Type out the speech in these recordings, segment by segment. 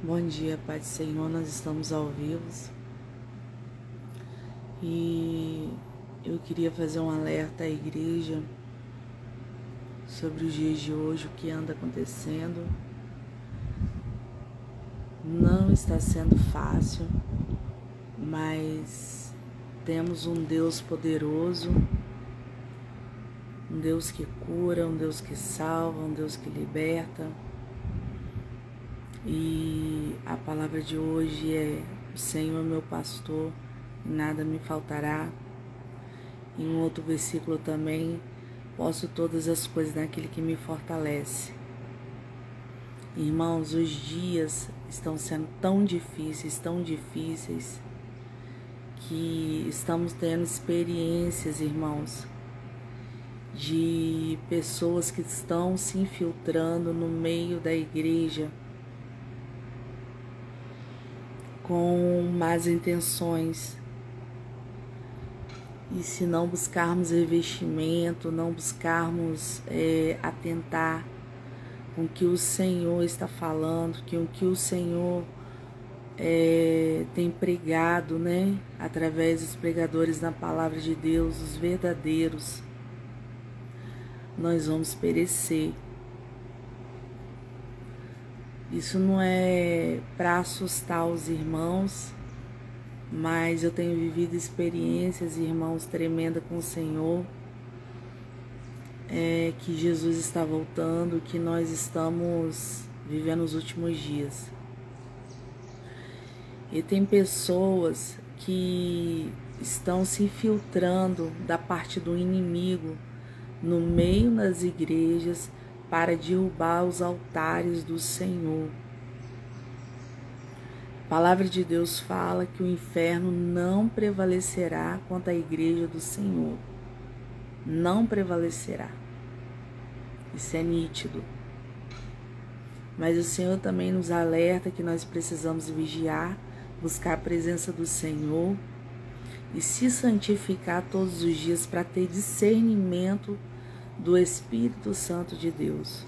Bom dia, Pai do Senhor, nós estamos ao vivo e eu queria fazer um alerta à igreja sobre os dias de hoje, o que anda acontecendo. Não está sendo fácil, mas temos um Deus poderoso, um Deus que cura, um Deus que salva, um Deus que liberta. E a palavra de hoje é: o Senhor é meu pastor e nada me faltará. Em um outro versículo também: posso todas as coisas naquele que me fortalece. Irmãos, os dias estão sendo tão difíceis, que estamos tendo experiências, irmãos, de pessoas que estão se infiltrando no meio da igreja com más intenções. E se não buscarmos revestimento, não buscarmos atentar com o que o Senhor está falando, com o que o Senhor tem pregado, né? Através dos pregadores na palavra de Deus, os verdadeiros, nós vamos perecer. Isso não é para assustar os irmãos, mas eu tenho vivido experiências, irmãos, tremendas com o Senhor, que Jesus está voltando, que nós estamos vivendo os últimos dias. E tem pessoas que estão se infiltrando da parte do inimigo no meio das igrejas para derrubar os altares do Senhor. A palavra de Deus fala que o inferno não prevalecerá contra a igreja do Senhor. Não prevalecerá. Isso é nítido. Mas o Senhor também nos alerta que nós precisamos vigiar, buscar a presença do Senhor e se santificar todos os dias para ter discernimento do Espírito Santo de Deus.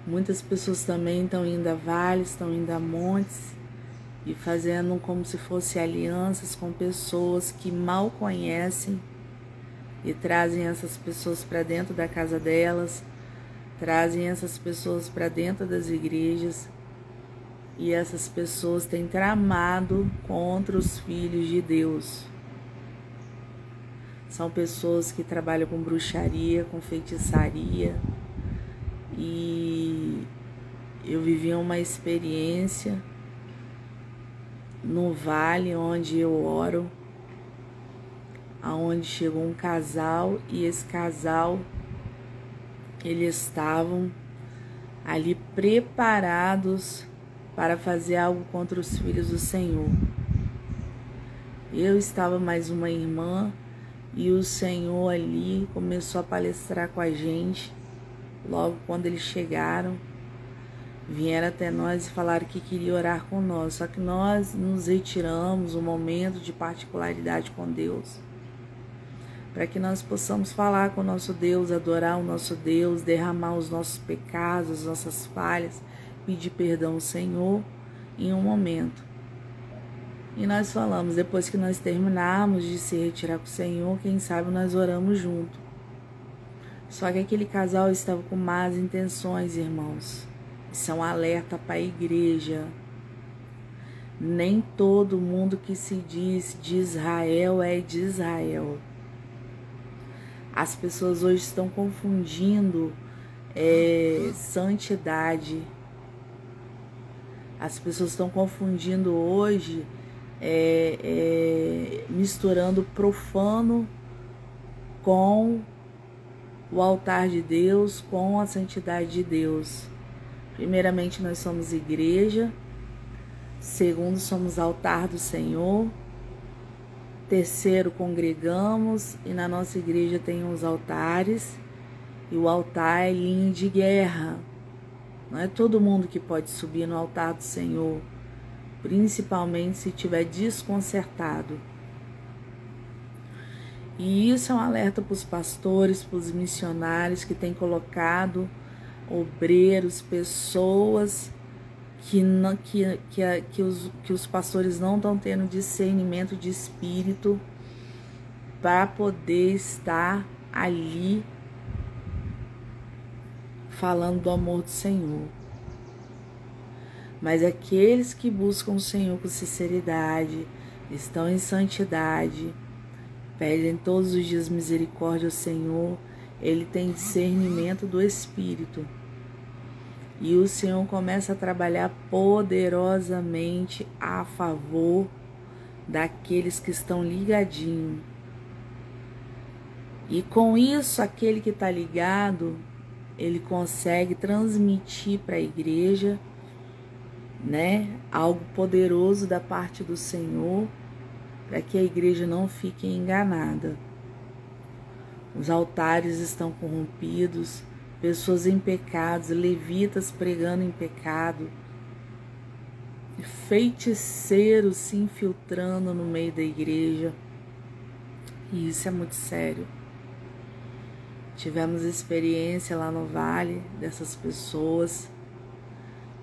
Muitas pessoas também estão indo a vales, estão indo a montes e fazendo como se fosse alianças com pessoas que mal conhecem e trazem essas pessoas para dentro da casa delas, trazem essas pessoas para dentro das igrejas, e essas pessoas têm tramado contra os filhos de Deus. São pessoas que trabalham com bruxaria, com feitiçaria. E eu vivi uma experiência no vale onde eu oro, aonde chegou um casal e esse casal, eles estavam ali preparados para fazer algo contra os filhos do Senhor. Eu estava mais uma irmã e o Senhor ali começou a palestrar com a gente. Logo quando eles chegaram, vieram até nós e falaram que queria orar com nós. Só que nós nos retiramos um momento de particularidade com Deus, para que nós possamos falar com o nosso Deus, adorar o nosso Deus, derramar os nossos pecados, as nossas falhas, pedir perdão ao Senhor em um momento. E nós falamos, depois que nós terminarmos de se retirar com o Senhor, quem sabe nós oramos junto. Só que aquele casal estava com más intenções, irmãos. Isso é um alerta para a igreja. Nem todo mundo que se diz de Israel é de Israel. As pessoas hoje estão confundindo santidade. As pessoas estão confundindo hoje, misturando profano com o altar de Deus, com a santidade de Deus. Primeiramente, nós somos igreja. Segundo, somos altar do Senhor. Terceiro, congregamos, e na nossa igreja tem uns altares, e o altar é linha de guerra. Não é todo mundo que pode subir no altar do Senhor, principalmente se estiver desconcertado. E isso é um alerta para os pastores, para os missionários que têm colocado obreiros, pessoas que os pastores não estão tendo discernimento de espírito para poder estar ali falando do amor do Senhor. Mas aqueles que buscam o Senhor com sinceridade, estão em santidade, pedem todos os dias misericórdia ao Senhor, ele tem discernimento do Espírito. E o Senhor começa a trabalhar poderosamente a favor daqueles que estão ligadinhos. E com isso, aquele que está ligado, ele consegue transmitir para a igreja, né, algo poderoso da parte do Senhor, para que a igreja não fique enganada. Os altares estão corrompidos, pessoas em pecados, levitas pregando em pecado, feiticeiros se infiltrando no meio da igreja. E isso é muito sério. Tivemos experiência lá no Vale dessas pessoas,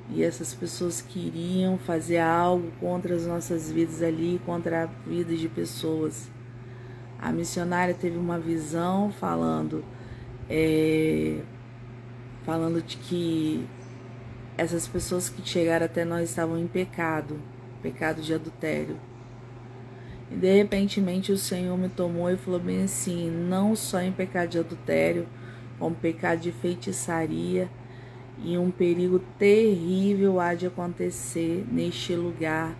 e essas pessoas queriam fazer algo contra as nossas vidas ali, contra a vida de pessoas. A missionária teve uma visão falando de que essas pessoas que chegaram até nós estavam em pecado de adultério. E de repentemente o Senhor me tomou e falou bem assim, não só em pecado de adultério, como pecado de feitiçaria, e um perigo terrível há de acontecer neste lugar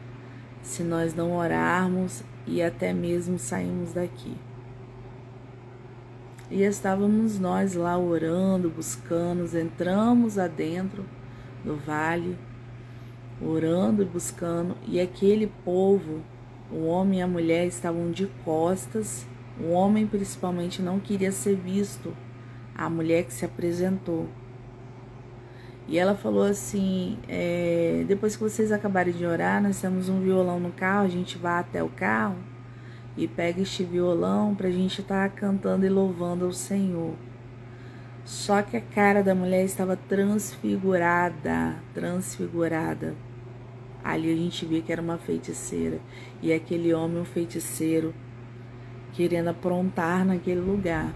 se nós não orarmos e até mesmo sairmos daqui. E estávamos nós lá orando, buscando, entramos adentro do vale, orando e buscando, e aquele povo, o homem e a mulher, estavam de costas. O homem principalmente não queria ser visto, a mulher que se apresentou. E ela falou assim, depois que vocês acabarem de orar, nós temos um violão no carro, a gente vai até o carro e pega este violão pra gente estar cantando e louvando ao Senhor. Só que a cara da mulher estava transfigurada. Ali a gente via que era uma feiticeira, e aquele homem, um feiticeiro, querendo aprontar naquele lugar.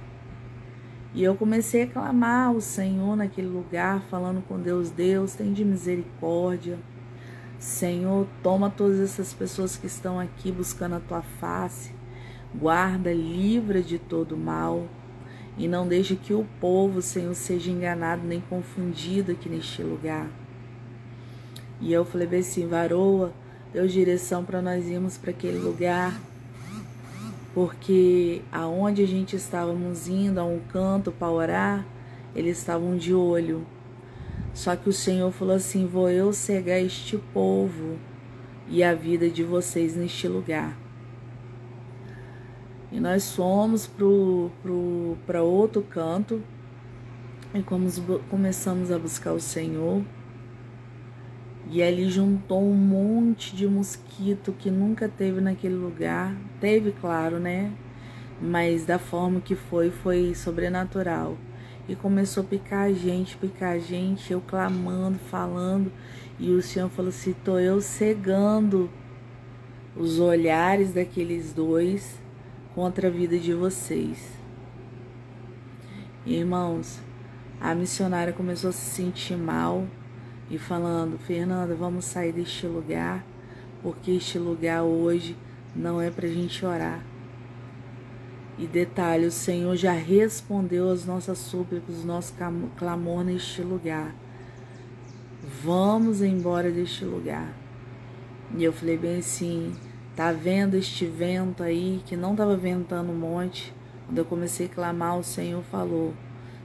E eu comecei a clamar ao Senhor naquele lugar, falando com Deus, Deus, tem de misericórdia. Senhor, toma todas essas pessoas que estão aqui buscando a Tua face, guarda, livra de todo mal, e não deixe que o povo, Senhor, seja enganado nem confundido aqui neste lugar. E eu falei bem assim, varoa, deu direção para nós irmos para aquele lugar, porque aonde a gente estávamos indo, a um canto para orar, eles estavam de olho. Só que o Senhor falou assim, vou eu cegar este povo e a vida de vocês neste lugar. E nós fomos para outro canto e começamos a buscar o Senhor. E ali juntou um monte de mosquito que nunca teve naquele lugar. Teve, claro, né? Mas da forma que foi sobrenatural. E começou a picar a gente, eu clamando, falando. E o Senhor falou assim, tô eu cegando os olhares daqueles dois contra a vida de vocês. Irmãos, a missionária começou a se sentir mal e falando, Fernanda, vamos sair deste lugar, porque este lugar hoje não é pra gente orar. E detalhe, o Senhor já respondeu às nossas súplicas, o nosso clamor neste lugar. Vamos embora deste lugar. E eu falei bem assim, tá vendo este vento aí, que não tava ventando um monte? Quando eu comecei a clamar, o Senhor falou,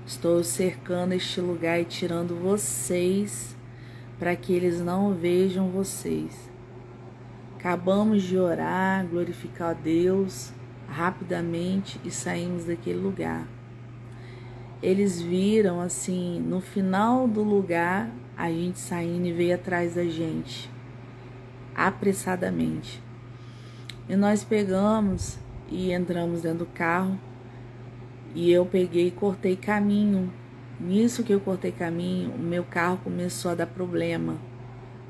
estou cercando este lugar e tirando vocês para que eles não vejam vocês. Acabamos de orar, glorificar a Deus rapidamente e saímos daquele lugar. Eles viram assim, no final do lugar, a gente saindo e veio atrás da gente, apressadamente. E nós pegamos e entramos dentro do carro e eu peguei e cortei caminho. Nisso que eu cortei caminho, o meu carro começou a dar problema.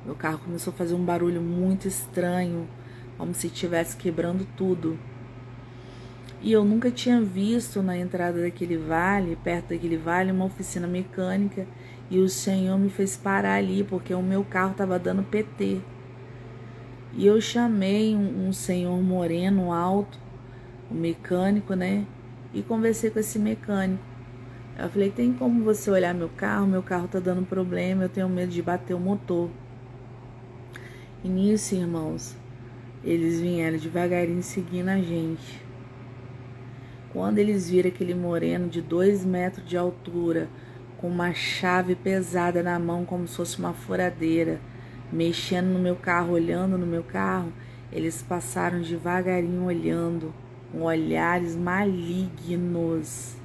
Meu carro começou a fazer um barulho muito estranho, como se estivesse quebrando tudo. E eu nunca tinha visto na entrada daquele vale, perto daquele vale, uma oficina mecânica. E o Senhor me fez parar ali, porque o meu carro estava dando PT. E eu chamei um senhor moreno, alto, um mecânico, né? E conversei com esse mecânico. Eu falei, tem como você olhar meu carro? Meu carro tá dando problema, eu tenho medo de bater o motor. E nisso, irmãos, eles vieram devagarinho seguindo a gente. Quando eles viram aquele moreno de 2 metros de altura, com uma chave pesada na mão, como se fosse uma furadeira, mexendo no meu carro, olhando no meu carro, eles passaram devagarinho olhando, com olhares malignos.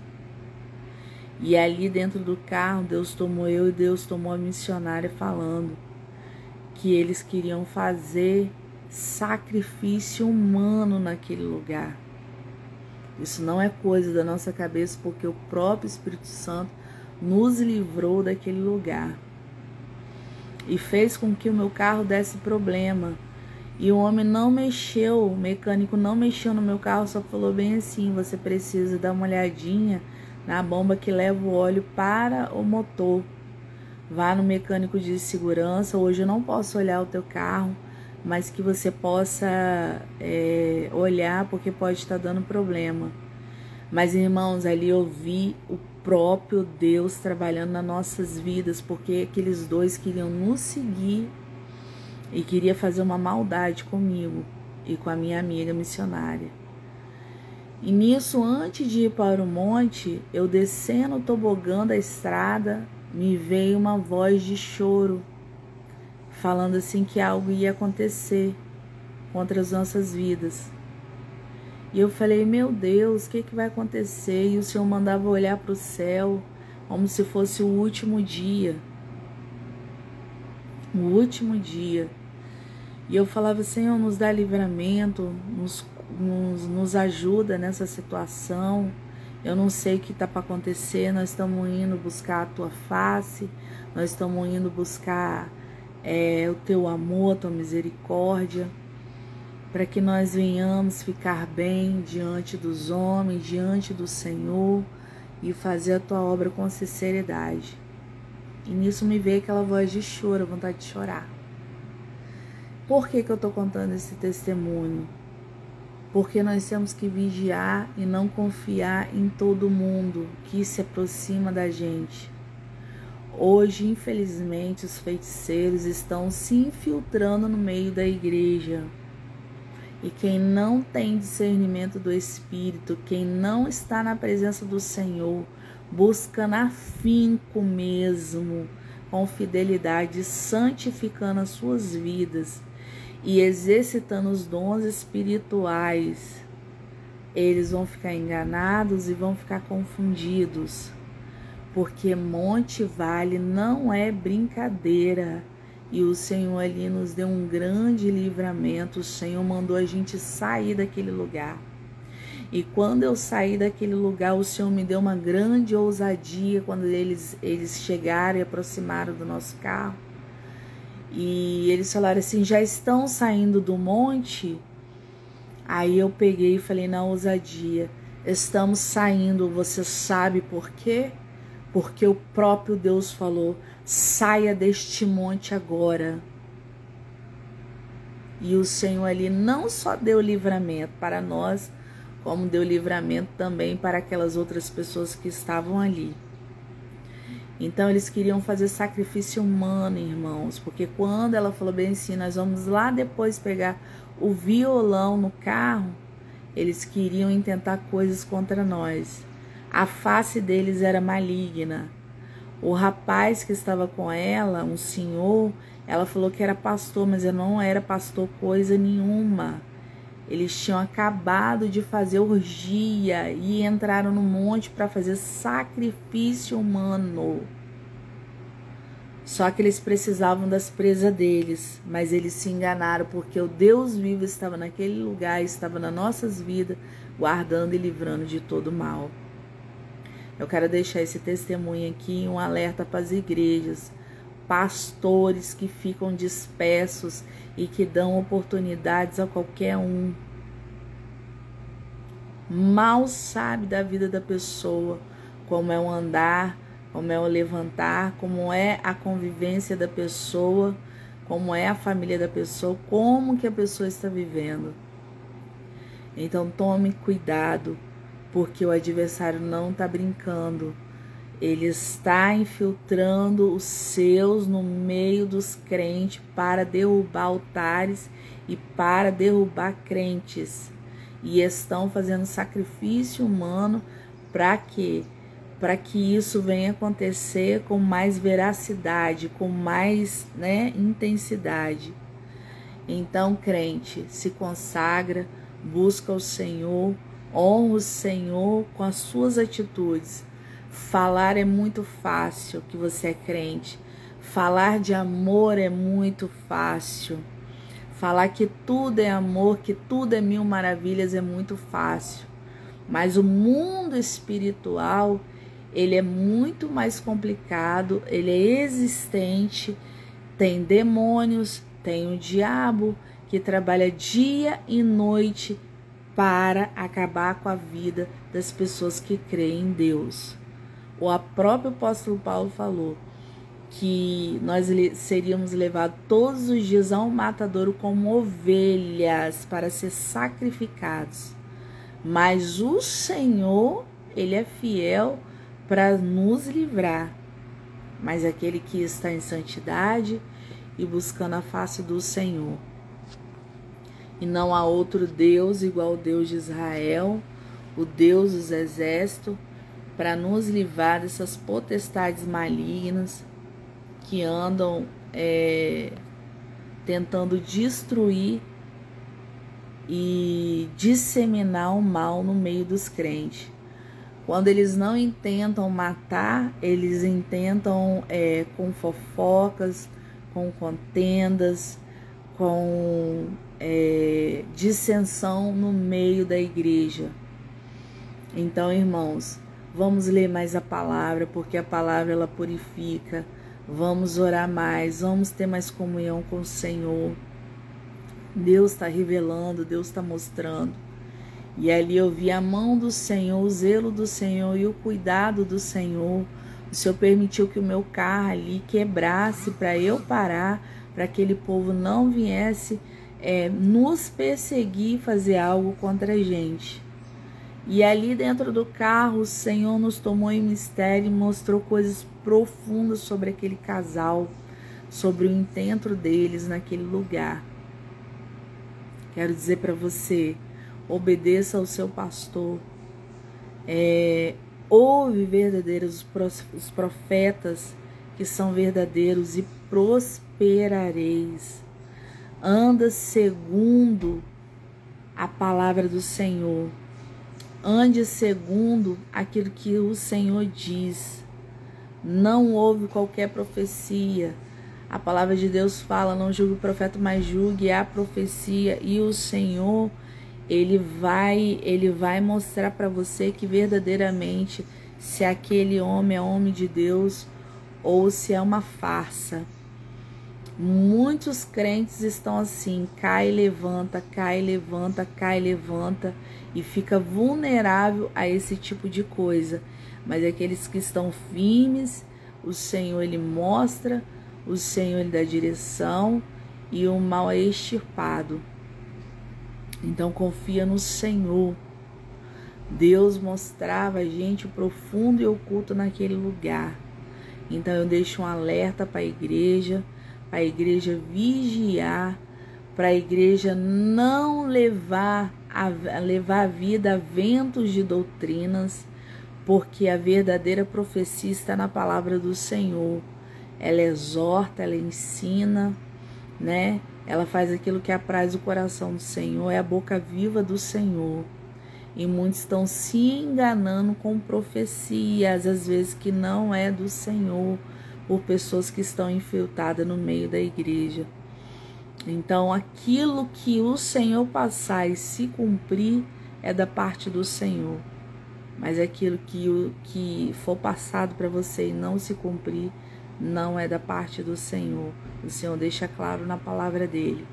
E ali dentro do carro, Deus tomou eu e Deus tomou a missionária falando que eles queriam fazer sacrifício humano naquele lugar. Isso não é coisa da nossa cabeça, porque o próprio Espírito Santo nos livrou daquele lugar. E fez com que o meu carro desse problema. E o homem não mexeu, o mecânico não mexeu no meu carro, só falou bem assim, você precisa dar uma olhadinha na bomba que leva o óleo para o motor. Vá no mecânico de segurança, hoje eu não posso olhar o teu carro, mas que você possa olhar, porque pode estar dando problema. Mas, irmãos, ali eu vi o próprio Deus trabalhando nas nossas vidas, porque aqueles dois queriam nos seguir e queria fazer uma maldade comigo e com a minha amiga missionária. E nisso, antes de ir para o monte, eu descendo o tobogã da estrada, me veio uma voz de choro, falando assim que algo ia acontecer contra as nossas vidas. E eu falei, meu Deus, o que vai acontecer? E o Senhor mandava olhar para o céu, como se fosse o último dia. O último dia. E eu falava, Senhor, nos dá livramento, nos ajuda nessa situação. Eu não sei o que está para acontecer, nós estamos indo buscar a tua face, nós estamos indo buscar o teu amor, a tua misericórdia, para que nós venhamos ficar bem diante dos homens, diante do Senhor e fazer a tua obra com sinceridade. E nisso me veio aquela voz de choro, vontade de chorar. Por que eu estou contando esse testemunho? Porque nós temos que vigiar e não confiar em todo mundo que se aproxima da gente. Hoje, infelizmente, os feiticeiros estão se infiltrando no meio da igreja. E quem não tem discernimento do Espírito, quem não está na presença do Senhor, buscando afinco mesmo, com fidelidade, santificando as suas vidas e exercitando os dons espirituais, eles vão ficar enganados e vão ficar confundidos, porque Monte Vale não é brincadeira. E o Senhor ali nos deu um grande livramento. O Senhor mandou a gente sair daquele lugar. E quando eu saí daquele lugar, o Senhor me deu uma grande ousadia quando eles chegaram e aproximaram do nosso carro. E eles falaram assim, já estão saindo do monte? Aí eu peguei e falei na ousadia, estamos saindo, você sabe por quê? Porque o próprio Deus falou, saia deste monte agora. E o Senhor ali não só deu livramento para nós, como deu livramento também para aquelas outras pessoas que estavam ali. Então eles queriam fazer sacrifício humano, irmãos, porque quando ela falou bem assim, nós vamos lá depois pegar o violão no carro, eles queriam intentar coisas contra nós. A face deles era maligna. O rapaz que estava com ela, um senhor, ela falou que era pastor, mas ele não era pastor coisa nenhuma. Eles tinham acabado de fazer orgia e entraram no monte para fazer sacrifício humano. Só que eles precisavam das presas deles, mas eles se enganaram porque o Deus vivo estava naquele lugar, estava nas nossas vidas, guardando e livrando de todo mal. Eu quero deixar esse testemunho aqui, um alerta para as igrejas. pastores que ficam dispersos e que dão oportunidades a qualquer um. Mal sabe da vida da pessoa, como é o andar, como é o levantar, como é a convivência da pessoa, como é a família da pessoa, como que a pessoa está vivendo. Então tome cuidado, porque o adversário não está brincando. Ele está infiltrando os seus no meio dos crentes para derrubar altares e para derrubar crentes. E estão fazendo sacrifício humano para quê? Para que isso venha acontecer com mais veracidade, com mais, intensidade. Então, crente, se consagra, busca o Senhor, honra o Senhor com as suas atitudes. Falar é muito fácil que você é crente. Falar de amor é muito fácil. Falar que tudo é amor, que tudo é mil maravilhas é muito fácil. Mas o mundo espiritual, ele é muito mais complicado, ele é existente, tem demônios, tem o diabo que trabalha dia e noite para acabar com a vida das pessoas que creem em Deus. O próprio apóstolo Paulo falou que nós seríamos levados todos os dias a um matadouro como ovelhas para ser sacrificados. Mas o Senhor, ele é fiel para nos livrar. Mas aquele que está em santidade e buscando a face do Senhor. E não há outro Deus igual ao Deus de Israel, o Deus dos exércitos, para nos livrar dessas potestades malignas que andam tentando destruir e disseminar o mal no meio dos crentes. Quando eles não intentam matar, eles intentam com fofocas, com contendas, com dissensão no meio da igreja. Então, irmãos, vamos ler mais a palavra, porque a palavra ela purifica. Vamos orar mais, vamos ter mais comunhão com o Senhor. Deus está revelando, Deus está mostrando. E ali eu vi a mão do Senhor, o zelo do Senhor e o cuidado do Senhor. O Senhor permitiu que o meu carro ali quebrasse para eu parar, para aquele povo não viesse nos perseguir, fazer algo contra a gente. E ali dentro do carro, o Senhor nos tomou em mistério e mostrou coisas profundas sobre aquele casal, sobre o intento deles naquele lugar. Quero dizer para você, obedeça ao seu pastor, ouve verdadeiros os profetas que são verdadeiros e prosperareis. Anda segundo a palavra do Senhor. Ande segundo aquilo que o Senhor diz. Não ouve qualquer profecia. A palavra de Deus fala, não julgue o profeta, mas julgue a profecia. E o Senhor, Ele vai mostrar para você que verdadeiramente se aquele homem é homem de Deus ou se é uma farsa. Muitos crentes estão assim, cai, levanta, cai, levanta, cai, levanta, e fica vulnerável a esse tipo de coisa. Mas aqueles que estão firmes, o Senhor ele mostra, o Senhor ele dá direção e o mal é extirpado. Então confia no Senhor. Deus mostrava a gente o profundo e oculto naquele lugar. Então eu deixo um alerta para a igreja vigiar, para a igreja não levar a vida a ventos de doutrinas, porque a verdadeira profecia está na palavra do Senhor. Ela exorta, ela ensina, né? Ela faz aquilo que apraz o coração do Senhor, é a boca viva do Senhor. E muitos estão se enganando com profecias, às vezes que não é do Senhor, por pessoas que estão infiltradas no meio da igreja. Então, aquilo que o Senhor passar e se cumprir é da parte do Senhor. Mas aquilo que for passado para você e não se cumprir, não é da parte do Senhor. O Senhor deixa claro na palavra dele.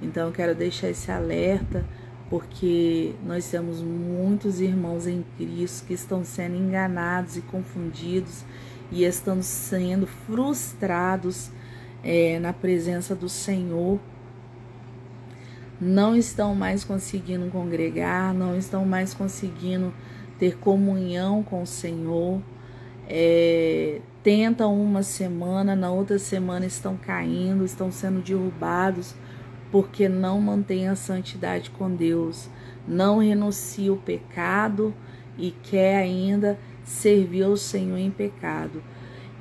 Então eu quero deixar esse alerta, porque nós temos muitos irmãos em Cristo que estão sendo enganados e confundidos e estão sendo frustrados na presença do Senhor. Não estão mais conseguindo congregar, não estão mais conseguindo ter comunhão com o Senhor. Tentam uma semana, na outra semana estão caindo, estão sendo derrubados, porque não mantém a santidade com Deus, não renuncia o pecado e quer ainda servir ao Senhor em pecado.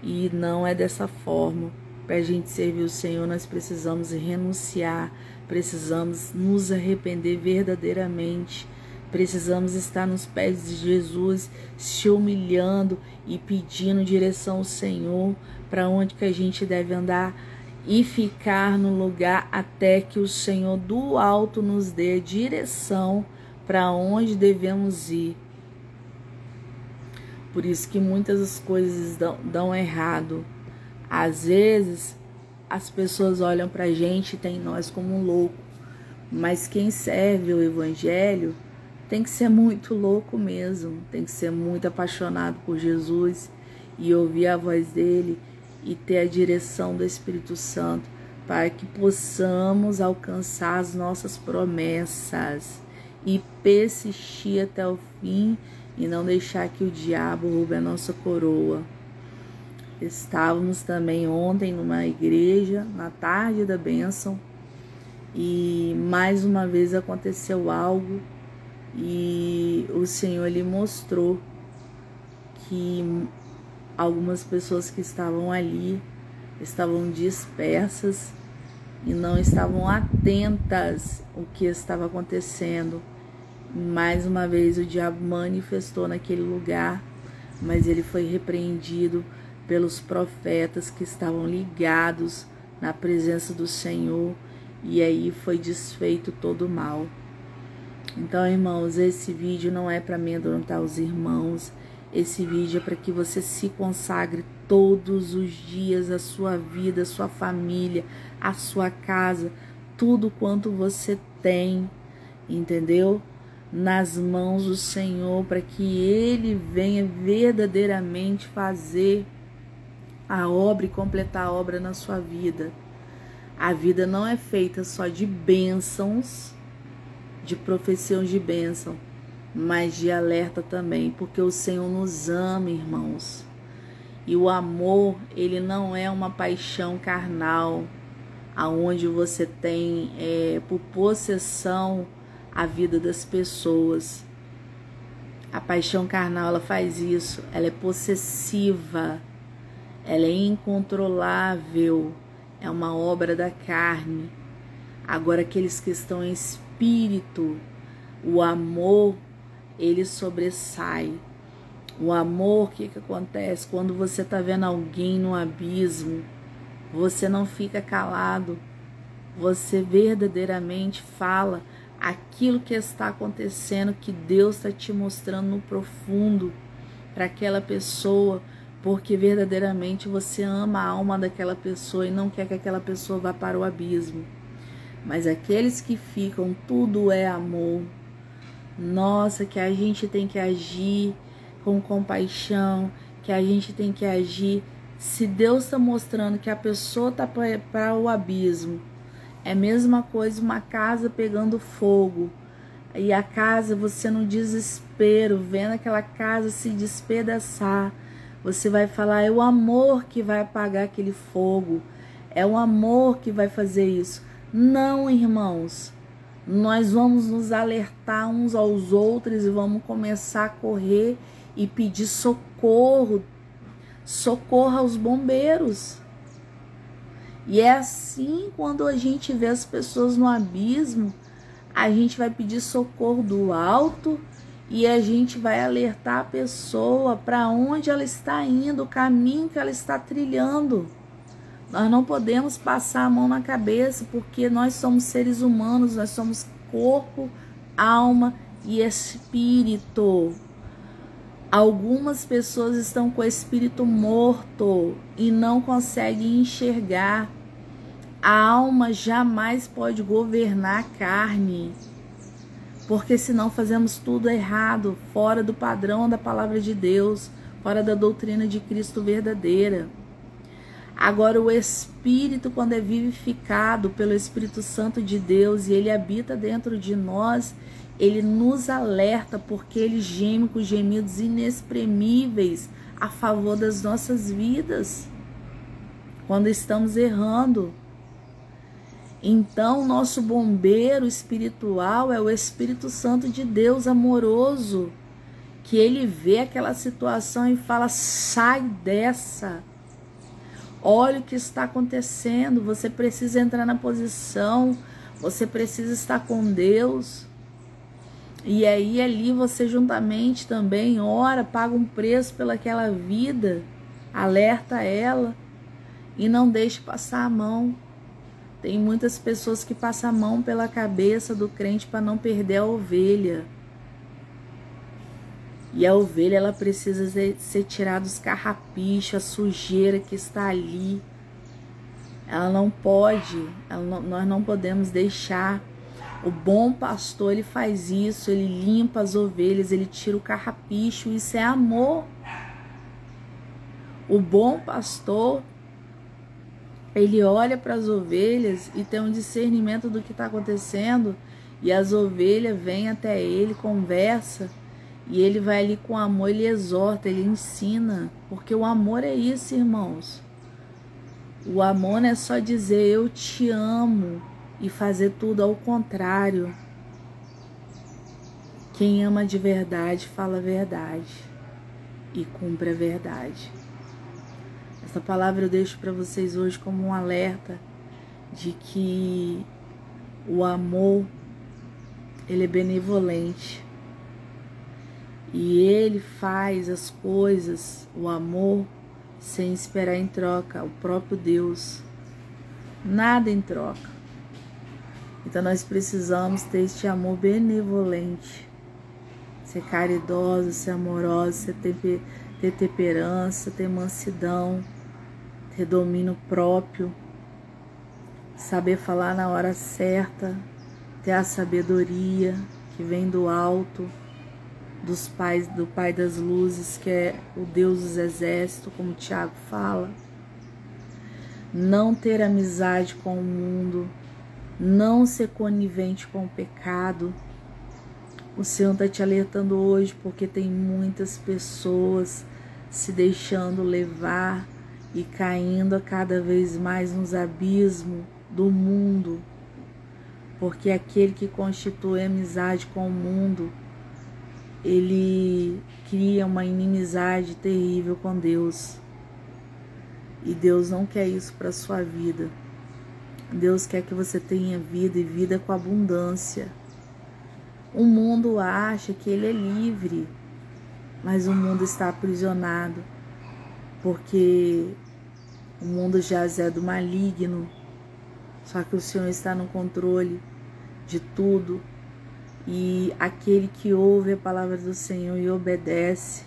E não é dessa forma. Para a gente servir o Senhor, nós precisamos renunciar, precisamos nos arrepender verdadeiramente, precisamos estar nos pés de Jesus, se humilhando e pedindo direção ao Senhor, para onde que a gente deve andar e ficar no lugar até que o Senhor do alto nos dê direção para onde devemos ir. Por isso que muitas coisas dão errado. Às vezes as pessoas olham para a gente e tem nós como um louco, mas quem serve o Evangelho tem que ser muito louco mesmo, tem que ser muito apaixonado por Jesus e ouvir a voz dele e ter a direção do Espírito Santo para que possamos alcançar as nossas promessas e persistir até o fim e não deixar que o diabo roube a nossa coroa. Estávamos também ontem numa igreja, na tarde da bênção, e mais uma vez aconteceu algo e o Senhor lhe mostrou que algumas pessoas que estavam ali estavam dispersas e não estavam atentas ao que estava acontecendo. Mais uma vez o diabo manifestou naquele lugar, mas ele foi repreendido pelos profetas que estavam ligados na presença do Senhor, e aí foi desfeito todo o mal. Então, irmãos, esse vídeo não é para amedrontar os irmãos, esse vídeo é para que você se consagre todos os dias a sua vida, a sua família, a sua casa, tudo quanto você tem, entendeu? Nas mãos do Senhor, para que Ele venha verdadeiramente fazer a obra e completar a obra na sua vida. A vida não é feita só de bênçãos, de profecias de bênção, mas de alerta também, porque o Senhor nos ama, irmãos. E o amor, ele não é uma paixão carnal, aonde você tem por possessão a vida das pessoas. A paixão carnal, ela faz isso, ela é possessiva, ela é incontrolável, é uma obra da carne. Agora, aqueles que estão em espírito, o amor, ele sobressai. O amor, o que acontece? Quando você está vendo alguém no abismo, você não fica calado, você verdadeiramente fala aquilo que está acontecendo, que Deus está te mostrando no profundo para aquela pessoa, porque verdadeiramente você ama a alma daquela pessoa e não quer que aquela pessoa vá para o abismo. Mas aqueles que ficam, tudo é amor. Nossa, que a gente tem que agir com compaixão, que a gente tem que agir. Se Deus está mostrando que a pessoa está para o abismo, é a mesma coisa uma casa pegando fogo. E a casa, você no desespero, vendo aquela casa se despedaçar, você vai falar, é o amor que vai apagar aquele fogo, é o amor que vai fazer isso. Não, irmãos, nós vamos nos alertar uns aos outros e vamos começar a correr e pedir socorro, socorro aos bombeiros. E é assim, quando a gente vê as pessoas no abismo, a gente vai pedir socorro do alto e a gente vai alertar a pessoa para onde ela está indo, o caminho que ela está trilhando. Nós não podemos passar a mão na cabeça, porque nós somos seres humanos, nós somos corpo, alma e espírito. Algumas pessoas estão com o espírito morto e não conseguem enxergar. A alma jamais pode governar a carne, porque senão fazemos tudo errado, fora do padrão da palavra de Deus, fora da doutrina de Cristo verdadeira. Agora, o Espírito, quando é vivificado pelo Espírito Santo de Deus e ele habita dentro de nós, ele nos alerta, porque ele geme com gemidos inexprimíveis a favor das nossas vidas, quando estamos errando. Então, nosso bombeiro espiritual é o Espírito Santo de Deus amoroso, que ele vê aquela situação e fala: sai dessa. Olha o que está acontecendo, você precisa entrar na posição, você precisa estar com Deus. E aí ali você juntamente também ora, paga um preço pelaquela vida, alerta ela e não deixe passar a mão. Tem muitas pessoas que passam a mão pela cabeça do crente para não perder a ovelha. E a ovelha, ela precisa ser tirada dos carrapichos, a sujeira que está ali. Ela não pode, nós não podemos deixar. O bom pastor, ele faz isso, ele limpa as ovelhas, ele tira o carrapicho, isso é amor. O bom pastor, ele olha para as ovelhas e tem um discernimento do que está acontecendo, e as ovelhas vêm até ele, conversa, e ele vai ali com amor, ele exorta, ele ensina, porque o amor é isso, irmãos. O amor não é só dizer eu te amo e fazer tudo ao contrário. Quem ama de verdade fala a verdade e cumpre a verdade. Essa palavra eu deixo para vocês hoje como um alerta de que o amor, ele é benevolente. E ele faz as coisas, o amor, sem esperar em troca, o próprio Deus. Nada em troca. Então nós precisamos ter este amor benevolente. Ser caridoso, ser amoroso, ter temperança, ter mansidão, ter domínio próprio, saber falar na hora certa, ter a sabedoria que vem do alto, do Pai das Luzes, que é o Deus dos Exércitos, como Tiago fala. Não ter amizade com o mundo, não ser conivente com o pecado. O Senhor está te alertando hoje, porque tem muitas pessoas se deixando levar e caindo a cada vez mais nos abismos do mundo, porque aquele que constitui amizade com o mundo, ele cria uma inimizade terrível com Deus. E Deus não quer isso para a sua vida. Deus quer que você tenha vida, e vida com abundância. O mundo acha que ele é livre, mas o mundo está aprisionado, porque o mundo jaz do maligno. Só que o Senhor está no controle de tudo. E aquele que ouve a palavra do Senhor e obedece,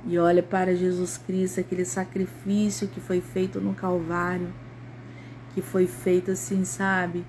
e olha para Jesus Cristo, aquele sacrifício que foi feito no Calvário, que foi feito assim, sabe?